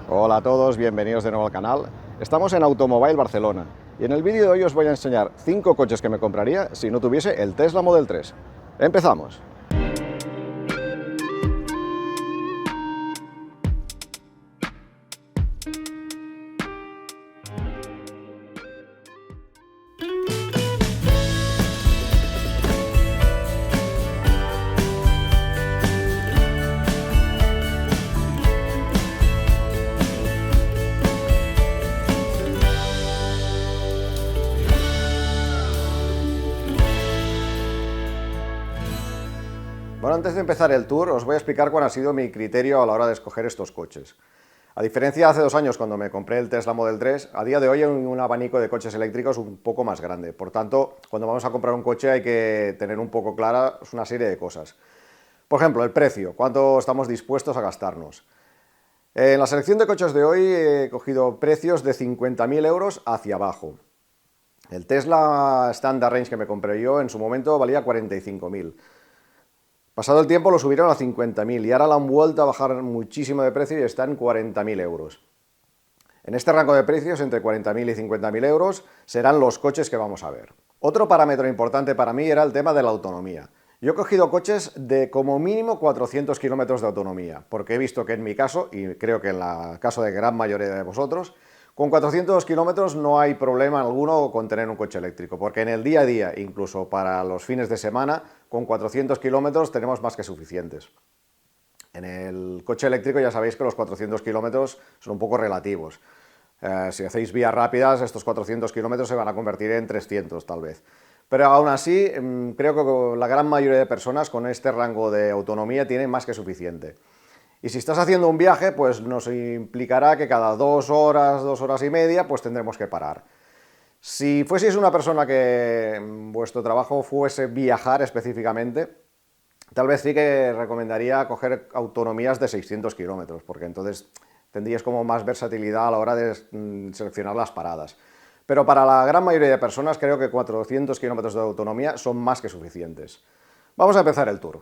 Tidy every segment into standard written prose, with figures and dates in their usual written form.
Hola a todos, bienvenidos de nuevo al canal. Estamos en Automobile Barcelona y en el vídeo de hoy os voy a enseñar 5 coches que me compraría si no tuviese el Tesla Model 3. ¡Empezamos! Bueno, antes de empezar el tour os voy a explicar cuál ha sido mi criterio a la hora de escoger estos coches. A diferencia de hace 2 años cuando me compré el Tesla Model 3, a día de hoy hay un abanico de coches eléctricos un poco más grande. Por tanto, cuando vamos a comprar un coche hay que tener un poco claras una serie de cosas. Por ejemplo, el precio, cuánto estamos dispuestos a gastarnos. En la selección de coches de hoy he cogido precios de 50.000 euros hacia abajo. El Tesla Standard Range que me compré yo en su momento valía 45.000. Pasado el tiempo lo subieron a 50.000 y ahora lo han vuelto a bajar muchísimo de precio y está en 40.000 euros. En este rango de precios, entre 40.000 y 50.000 euros, serán los coches que vamos a ver. Otro parámetro importante para mí era el tema de la autonomía. Yo he cogido coches de como mínimo 400 kilómetros de autonomía, porque he visto que en mi caso, y creo que en el caso de gran mayoría de vosotros, con 400 kilómetros no hay problema alguno con tener un coche eléctrico, porque en el día a día, incluso para los fines de semana, con 400 kilómetros tenemos más que suficientes. En el coche eléctrico ya sabéis que los 400 kilómetros son un poco relativos. Si hacéis vías rápidas, estos 400 kilómetros se van a convertir en 300 tal vez. Pero aún así, creo que la gran mayoría de personas con este rango de autonomía tienen más que suficiente. Y si estás haciendo un viaje, pues nos implicará que cada 2 horas, 2 horas y media, pues tendremos que parar. Si fueseis una persona que vuestro trabajo fuese viajar específicamente, tal vez sí que recomendaría coger autonomías de 600 kilómetros, porque entonces tendríais como más versatilidad a la hora de seleccionar las paradas. Pero para la gran mayoría de personas creo que 400 kilómetros de autonomía son más que suficientes. Vamos a empezar el tour.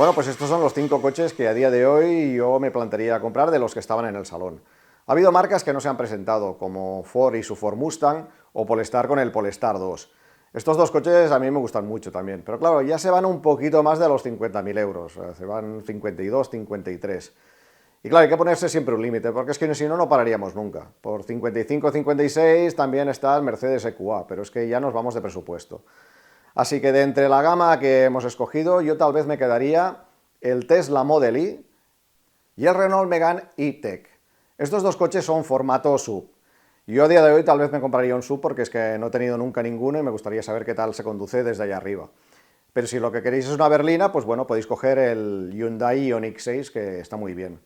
Bueno, pues estos son los 5 coches que a día de hoy yo me plantearía comprar de los que estaban en el salón. Ha habido marcas que no se han presentado, como Ford y su Ford Mustang, o Polestar con el Polestar 2. Estos dos coches a mí me gustan mucho también, pero claro, ya se van un poquito más de los 50.000 euros, se van 52, 53. Y claro, hay que ponerse siempre un límite, porque es que si no, no pararíamos nunca. Por 55, 56 también está el Mercedes EQA, pero es que ya nos vamos de presupuesto. Así que de entre la gama que hemos escogido, yo tal vez me quedaría el Tesla Model Y y el Renault Megane E-Tech. Estos dos coches son formato SUV. Yo a día de hoy tal vez me compraría un SUV porque es que no he tenido nunca ninguno y me gustaría saber qué tal se conduce desde allá arriba. Pero si lo que queréis es una berlina, pues bueno, podéis coger el Hyundai Ioniq 6, que está muy bien.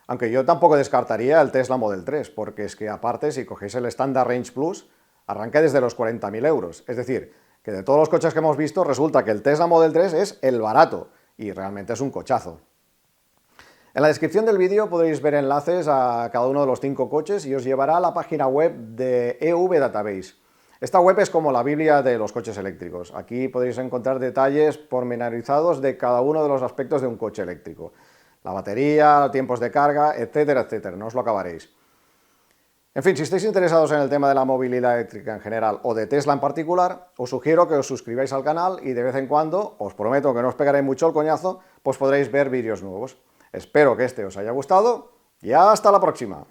Aunque yo tampoco descartaría el Tesla Model 3, porque es que aparte, si cogéis el Standard Range Plus, arranca desde los 40.000 euros. Es decir, que de todos los coches que hemos visto, resulta que el Tesla Model 3 es el barato, y realmente es un cochazo. En la descripción del vídeo podréis ver enlaces a cada uno de los 5 coches y os llevará a la página web de EV Database. Esta web es como la Biblia de los coches eléctricos. Aquí podréis encontrar detalles pormenorizados de cada uno de los aspectos de un coche eléctrico. La batería, tiempos de carga, etcétera, etcétera. No os lo acabaréis. En fin, si estáis interesados en el tema de la movilidad eléctrica en general o de Tesla en particular, os sugiero que os suscribáis al canal y de vez en cuando, os prometo que no os pegaré mucho el coñazo, pues podréis ver vídeos nuevos. Espero que este os haya gustado y hasta la próxima.